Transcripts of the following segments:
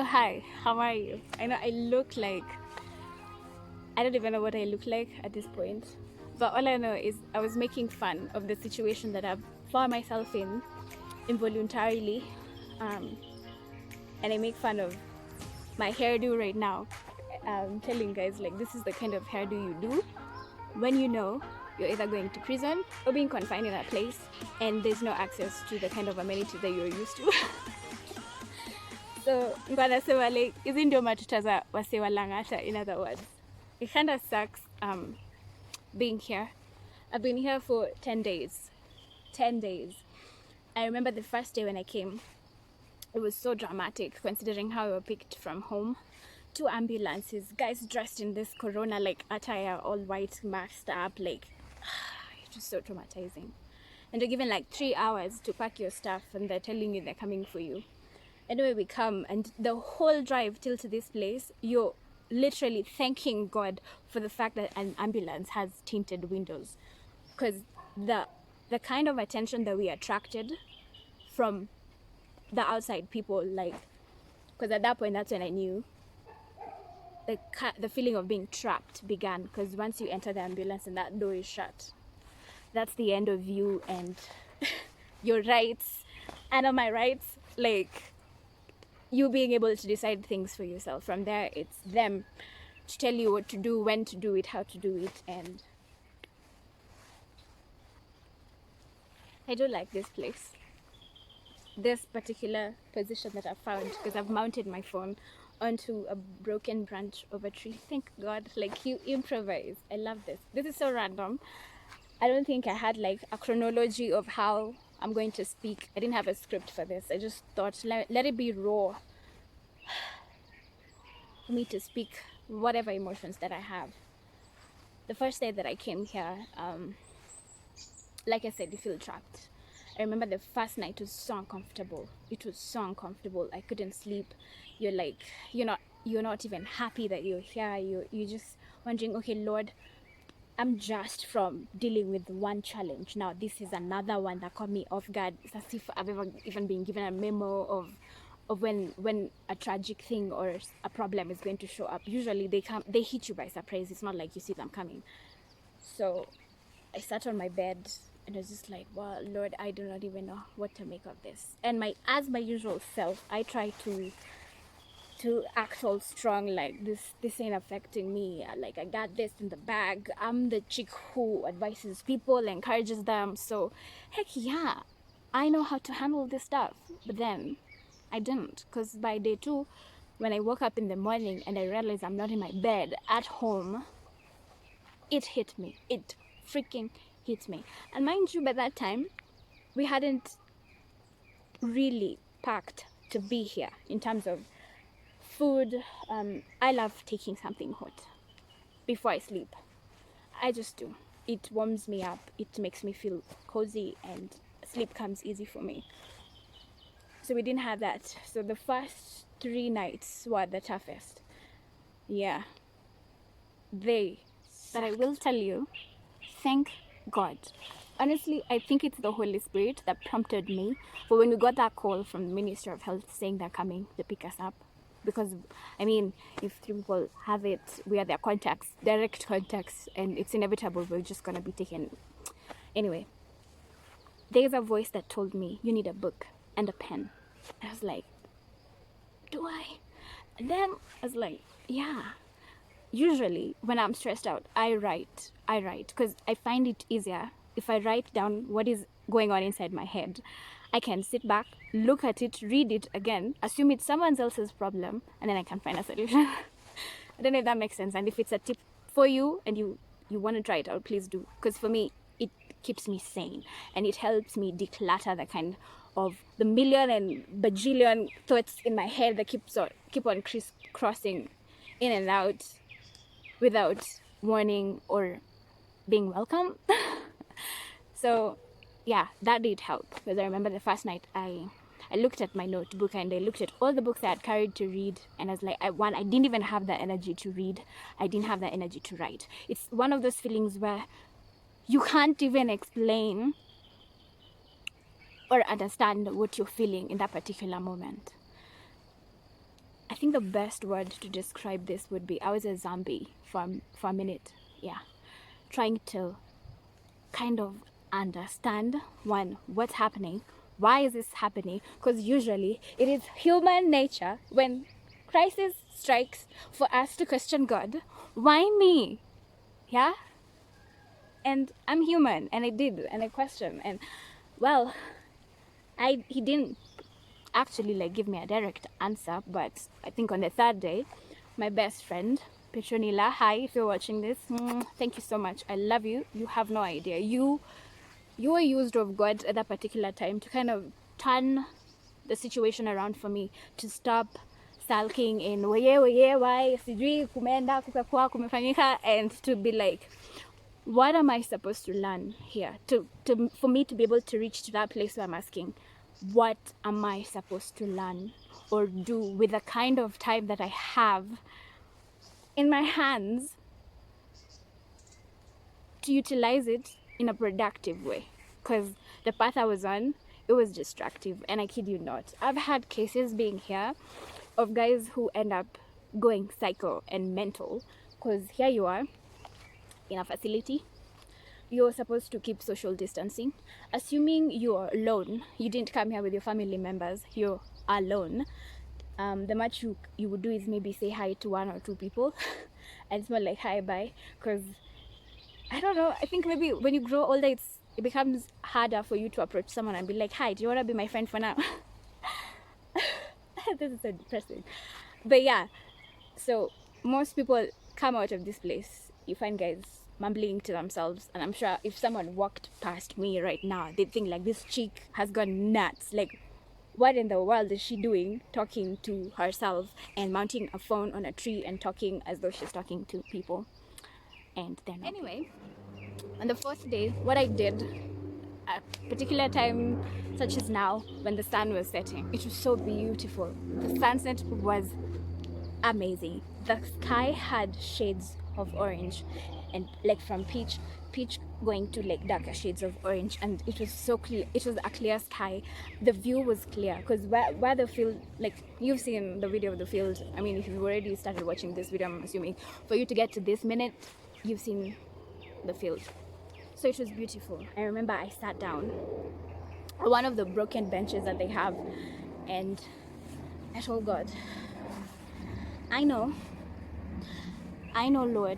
hi, how are you? I know I look like, I don't even know what I look like at this point. But all I know is I was making fun of the situation that I've found myself in involuntarily. Um, and I make fun of my hairdo right now. I'm telling guys, like, this is the kind of hairdo you do when you know you're either going to prison or being confined in a place and there's no access to the kind of amenity that you're used to. So nganasema like hizi ndio matuta za wase wa Lang'ata. In other words, it kind of sucks being here. I've been here for 10 days. 10 days. I remember the first day when I came, it was so dramatic considering how we were picked from home. 2 ambulances, guys dressed in this corona like attire, all white, masked up, like it was so traumatizing. And you're given like 3 hours to pack your stuff and they're telling you they're coming for you. Anyway, we come, and the whole drive till to this place, you're literally thanking God for the fact that an ambulance has tinted windows, because the kind of attention that we attracted from the outside people, like, because at that point, that's when I knew the feeling of being trapped began, because once you enter the ambulance and that door is shut, that's the end of you and your rights and on my rights, like you being able to decide things for yourself. From there, it's them to tell you what to do, when to do it, how to do it. And I do like this place, this particular position that I found, because I've mounted my phone onto a broken branch of a tree. Thank God, like, you improvise. I love this. This is so random. I don't think I had like a chronology of how I'm going to speak. I didn't have a script for this. I just thought, let it be raw for me to speak whatever emotions that I have. The first day that I came here, like I said, you feel trapped. I remember the first night was so uncomfortable. It was so uncomfortable. I couldn't sleep. You're like, you're not even happy that you're here. You're just wondering, okay, Lord, I'm just from dealing with one challenge. Now this is another one that caught me off guard. It's as if I've ever even been given a memo of when a tragic thing or a problem is going to show up. Usually they hit you by surprise. It's not like you see them coming. So I sat on my bed and I was just like, well, Lord, I do not even know what to make of this. And as my usual self, I try to act all strong, like this ain't affecting me, like I got this in the bag. I'm the chick who advises people, encourages them, so heck yeah, I know how to handle this stuff. But then I didn't, because by day 2, when I woke up in the morning and I realized I'm not in my bed at home, it hit me. It freaking hit me. And mind you, by that time we hadn't really packed to be here in terms of food. I love taking something hot before I sleep. I just do. It warms me up. It makes me feel cozy and sleep comes easy for me. So we didn't have that. So the first 3 nights were the toughest. Yeah. But I will tell you, thank God. Honestly, I think it's the Holy Spirit that prompted me. But when we got that call from the Minister of Health saying they're coming to pick us up, because I mean, if 3 people have it, we are their contacts, direct contacts, and it's inevitable we're just gonna be taken. Anyway, there's a voice that told me, you need a book and a pen. I was like, do I? And then I was like, yeah. Usually when I'm stressed out, I write, because I find it easier if I write down what is going on inside my head. I can sit back, look at it, read it again, assume it's someone else's problem, and then I can find a solution. I don't know if that makes sense. And if it's a tip for you and you want to try it out, please do. Because for me, it keeps me sane and it helps me declutter the kind of the million and bajillion thoughts in my head that keep on crisscrossing in and out without warning or being welcome. So yeah, that did help, because I remember the first night I looked at my notebook and I looked at all the books I had carried to read, and I was like, I didn't even have the energy to read. I didn't have the energy to write. It's one of those feelings where you can't even explain or understand what you're feeling in that particular moment. I I think the best word to describe this would be I was a zombie for a minute. Yeah. Trying to kind of understand, one, what's happening, why is this happening, because usually it is human nature when crisis strikes for us to question God. Why me? Yeah. And I'm human, and I did, and I questioned, and well, he didn't actually like give me a direct answer, but I think on the third day, my best friend Petronila, hi, if you're watching this, thank you so much, I love you. You have no idea, you were used of God at that particular time to kind of turn the situation around for me, to stop sulking in weye why sijui kumeenda kukakuwa kumefanyika, and to be like, what am I supposed to learn here, for me to be able to reach to that place where I'm asking, what am I supposed to learn or do with the kind of time that I have in my hands, to utilize it in a productive way? Because the path I was on, it was destructive, and I kid you not, I've had cases being here of guys who end up going psycho and mental, because here you are in a facility, you're supposed to keep social distancing, assuming you're alone, you didn't come here with your family members, you're alone. The much you would do is maybe say hi to one or two people and it's more like hi bye, because I don't know, I think maybe when you grow older it becomes harder for you to approach someone and be like, hi, do you want to be my friend for now? This is so depressing, but yeah, so most people come out of this place, you find guys mumbling to themselves, and I'm sure if someone walked past me right now, they'd think like, this chick has gone nuts, like what in the world is she doing, talking to herself and mounting a phone on a tree and talking as though she's talking to people, and they're not. Anyway, on the fourth day, what I did, a particular time such as now, when the sun was setting, it was so beautiful, the sunset was amazing, the sky had shades of orange, and like from peach going to like darker shades of orange, and it was so clear, it was a clear sky, the view was clear, because where the field, like you've seen the video of the field, I mean if you've already started watching this video, I'm assuming for you to get to this minute you've seen the field, so it was beautiful. I remember I sat down on one of the broken benches that they have, and I told God, I know Lord,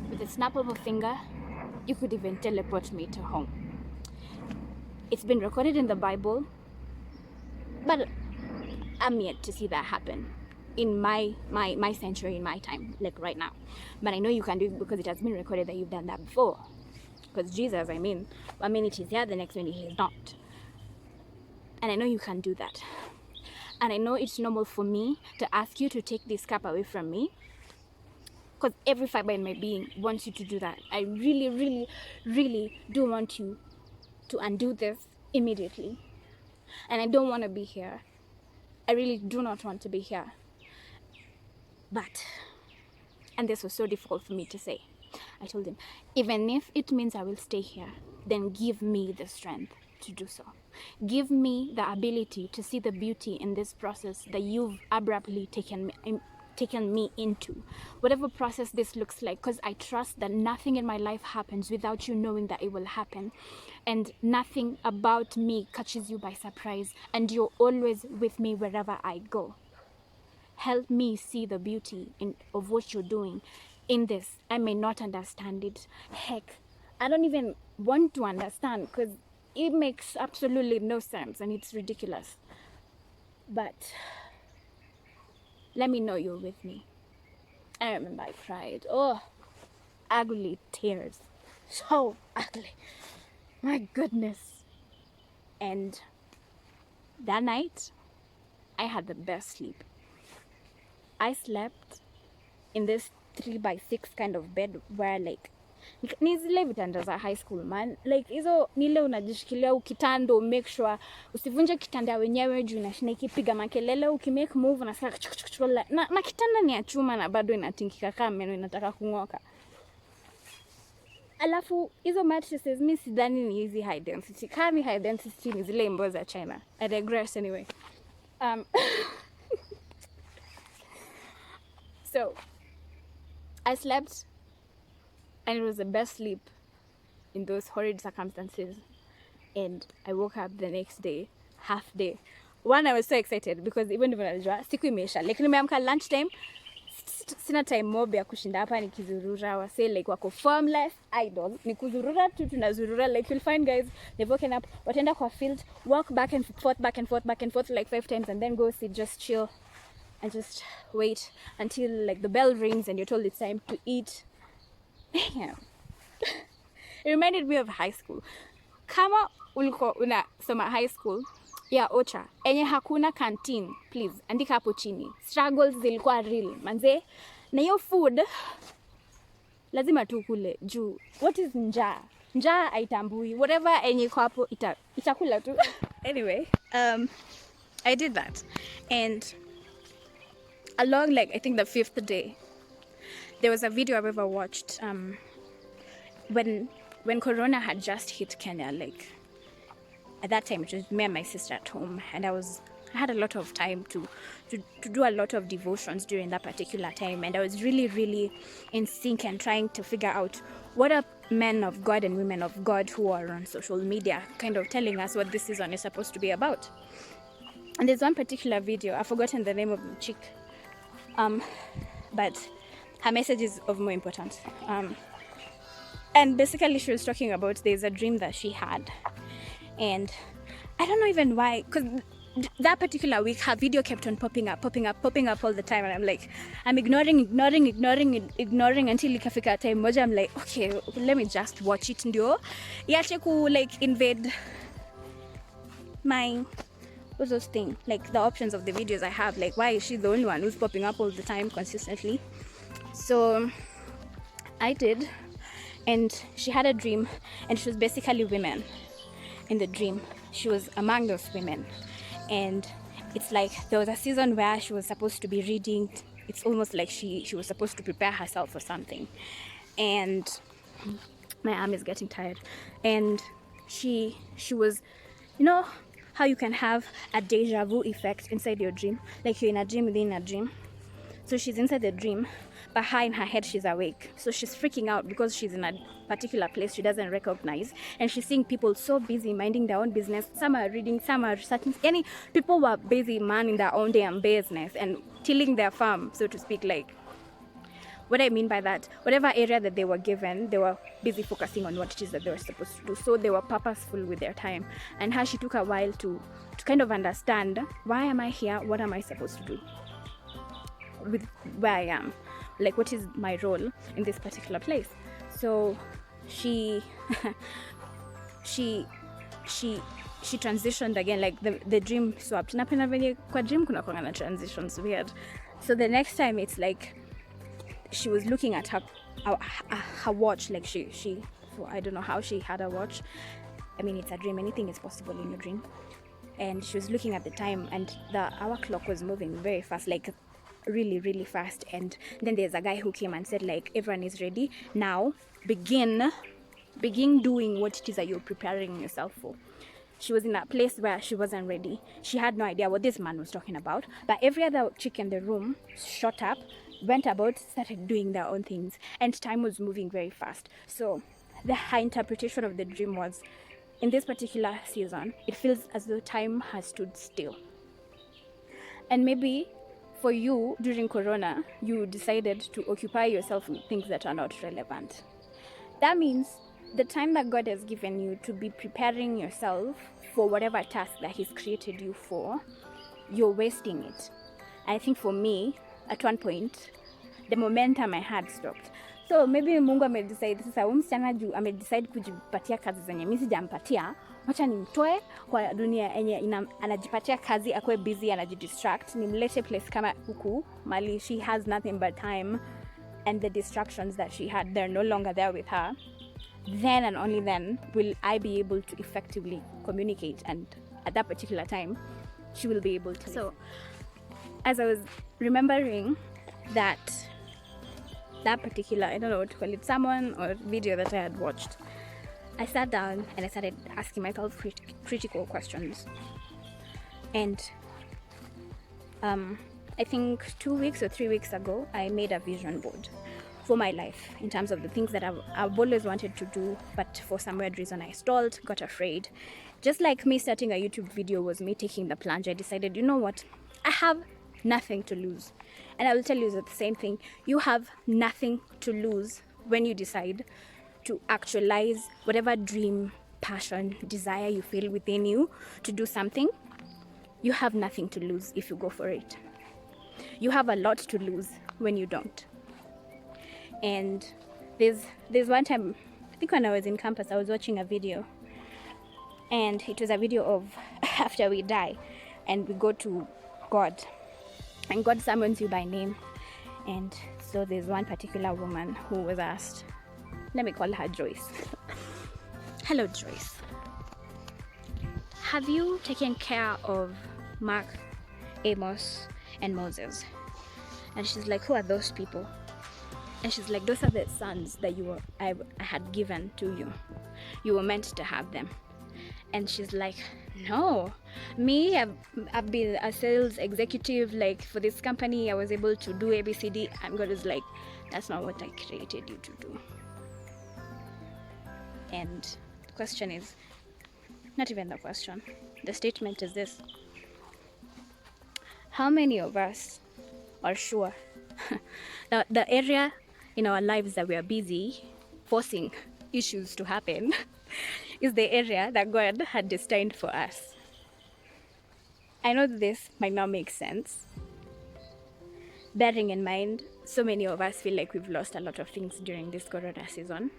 with a snap of a finger, you could even teleport me to home. It's been recorded in the Bible, but I'm yet to see that happen in my century, in my time, like right now. But I know you can do it because it has been recorded that you've done that before. Because Jesus, I mean, 1 minute he's here, the next minute he's not. And I know you can do that. And I know it's normal for me to ask you to take this cup away from me, because every fiber in my being wants you to do that. I really, really, really do want you to undo this immediately. And I don't want to be here. I really do not want to be here. But, and this was so difficult for me to say, I told him, even if it means I will stay here, then give me the strength to do so. Give me the ability to see the beauty in this process that you've abruptly taken me into, whatever process this looks like, because I trust that nothing in my life happens without you knowing that it will happen, and nothing about me catches you by surprise, and you're always with me wherever I go. Help me see the beauty of what you're doing in this. I may not understand it, heck, I don't even want to understand, because it makes absolutely no sense and it's ridiculous, but let me know you're with me. I remember I cried. Oh, ugly tears. So ugly. My goodness. And that night, I had the best sleep. I slept in this 3x6 kind of bed where like, ni zile vitanda za high school man, like hizo nile unajishikilia ukitando, make sure usivunje kitanda wenyewe juu inashinda ikipiga makelele, ukimake move unasikia na kitanda ni ya chuma na bado inatingika kama meno inataka kung'oka. Alafu hizo mattresses mi sidhani ni hizi high density, kama ni high density ni zile imbo za China. I digress anyway. So I slept, and it was the best sleep in those horrid circumstances. And I woke up the next day, half day. One, I was so excited because even if najua siku imeisha, like nimeamka lunchtime, sina time mob ya kushinda hapa nikizurura. Wase like wako formless, idle, ni kuzurura tu tunazurura. Like you'll find guys, they've woken up, wataenda kwa field, walk back and forth like 5 times, and then go sit, just chill and just wait until like the bell rings and you're told it's time to eat. Damn. It reminded me of high school. Kama ulikuwa unasoma high school ya ocha enye hakuna canteen, please andika hapo chini. Struggles zilikuwa real manze, na hiyo food lazima tu kule juu. What is njaa haitambui, whatever enye iko hapo itakula tu. Anyway, I did that, and along like I think the 5th day, there was a video I've ever watched when Corona had just hit Kenya. Like at that time, it was me and my sister at home, and I had a lot of time to do a lot of devotions during that particular time, and I was really in sync and trying to figure out what are men of God and women of God who are on social media kind of telling us what this season is supposed to be about. And there's one particular video, I've forgotten the name of the chick, but her message is of more importance. And basically she was talking about there's a dream that she had, and I don't know even why, because that particular week her video kept on popping up all the time, and I'm like, I'm ignoring until ikafika time moja I'm like, okay, let me just watch it ndio iache ku like invade my what's those thing, like the options of the videos I have. Like, why is she the only one who's popping up all the time consistently? So I did, and she had a dream, and she was basically women in the dream. She was among those women, and it's like there was a season where she was supposed to be reading. It's almost like she was supposed to prepare herself for something, and my arm is getting tired. And she was, you know how you can have a deja vu effect inside your dream, like you're in a dream within a dream. So she's inside the dream, but her in her head she's awake. So she's freaking out because she's in a particular place she doesn't recognize, and she's seeing people so busy minding their own business. Some are reading, some are certain. Any people were busy minding their own damn business and tilling their farm, so to speak. Like, what I mean by that, whatever area that they were given, they were busy focusing on what it is that they were supposed to do. So they were purposeful with their time. And her, she took a while to kind of understand, why am I here? What am I supposed to do with where I am? Like, what is my role in this particular place? So she transitioned again, like the dream swapped. Napenda venye kwa dream kuna kwanga na transitions weird. So the next time it's like she was looking at her watch, like she I don't know how she had a watch. I mean, it's a dream, anything is possible in your dream. And she was looking at the time, and the hour clock was moving very fast, like really fast. And then there's a guy who came and said, like, everyone is ready now, begin doing what it is that you're preparing yourself for. She was in a place where she wasn't ready. She had no idea what this man was talking about, but every other chick in the room shot up, went about, started doing their own things, and time was moving very fast. So her interpretation of the dream was, in this particular season, it feels as though time has stood still. And maybe for you, during Corona, you decided to occupy yourself with things that are not relevant. That means the time that God has given you to be preparing yourself for whatever task that He's created you for, you're wasting it. I think for me, at one point, the momentum I had stopped. So maybe Mungu amedecide sasa, msichana juu amedecide kujipatia kazi zenye mimi sijampatia, wacha nimtoe kwa dunia yenye anajipatia kazi, akwe busy, anajidistract, nimlete place kama huku mali she has nothing but time, and the distractions that she had, they're no longer there with her. Then and only then will I be able to effectively communicate, and at that particular time she will be able to. So as I was remembering that particular, I don't know what to call it, someone or video that I had watched, I sat down and I started asking myself critical questions. And I think 2 weeks or 3 weeks ago, I made a vision board for my life in terms of the things that I've always wanted to do, but for some weird reason I stalled, got afraid. Just like me starting a YouTube video was me taking the plunge. I decided, you know what, I have nothing to lose. And I will tell you the same thing. You have nothing to lose when you decide to actualize whatever dream, passion, desire you feel within you to do something. You have nothing to lose if you go for it. You have a lot to lose when you don't. And there's one time, I think when I was in campus, I was watching a video, and it was a video of after we die and we go to God, and God summons you by name. And so there's one particular woman who was asked, let me call her Joyce. Hello, Joyce. Have you taken care of Mark, Amos, and Moses? And she's like, who are those people? And she's like, those are the sons that I had given to you. You were meant to have them. And she's like, no, me, I've been a sales executive, like for this company. I was able to do ABCD. And God is like, that's not what I created you to do. And the question is, not even the question, the statement is this: how many of us are sure that the area in our lives that we are busy forcing issues to happen is the area that God had destined for us? I know this might not make sense, bearing in mind so many of us feel like we've lost a lot of things during this Corona season.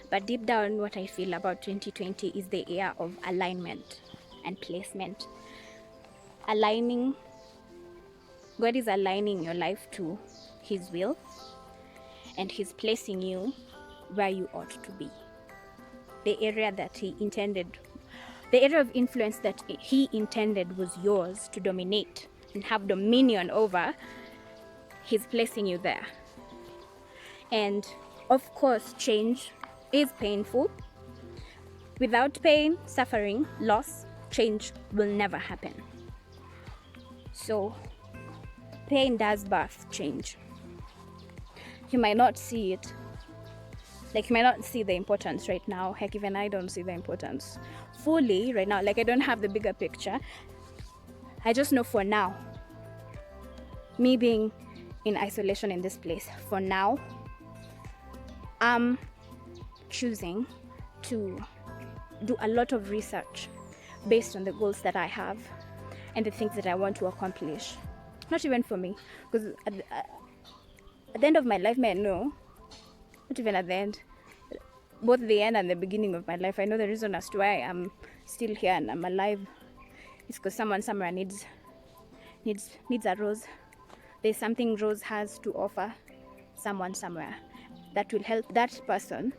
But deep down, what I feel about 2020 is the year of alignment and placement. Aligning, God is aligning your life to His will, and He's placing you where you ought to be. The area that He intended, the area of influence that He intended was yours to dominate and have dominion over, He's placing you there. And of course, change is painful. Without pain, suffering, loss, change will never happen. So pain does birth change. You might not see it, like you might not see the importance right now. Heck, even I don't see the importance fully right now. Like I don't have the bigger picture. I just know for now, me being in isolation in this place, for now, I'm choosing to do a lot of research based on the goals that I have and the things that I want to accomplish. Not even for me, because at the end of my life, may I know, not even at the end, both the end and the beginning of my life, I know the reason as to why I'm still here and I'm alive is because someone somewhere needs a rose. There's something Rose has to offer someone somewhere that will help that person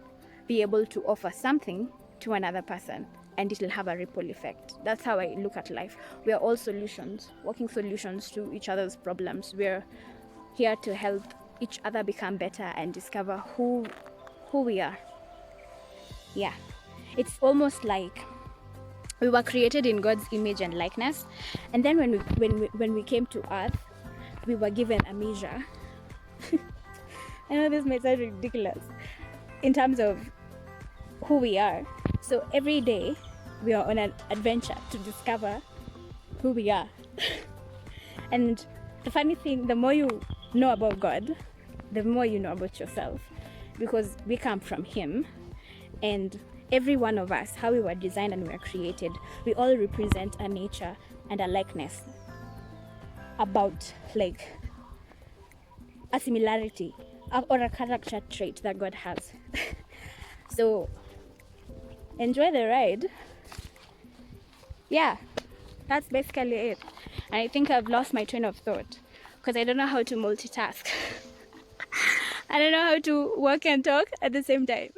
be able to offer something to another person, and it will have a ripple effect. That's how I look at life. We are all solutions, working solutions to each other's problems. We're here to help each other become better and discover who we are. Yeah, it's almost like we were created in God's image and likeness, and then when we came to earth, we were given a measure. I know this may sound ridiculous in terms of who we are. So every day we are on an adventure to discover who we are. And the funny thing, the more you know about God, the more you know about yourself, because we come from Him, and every one of us, how we were designed and we were created, we all represent a nature and a likeness, about like a similarity or a character trait that God has. So enjoy the ride. Yeah, that's basically it. And I think I've lost my train of thought because I don't know how to multitask. I don't know how to work and talk at the same time.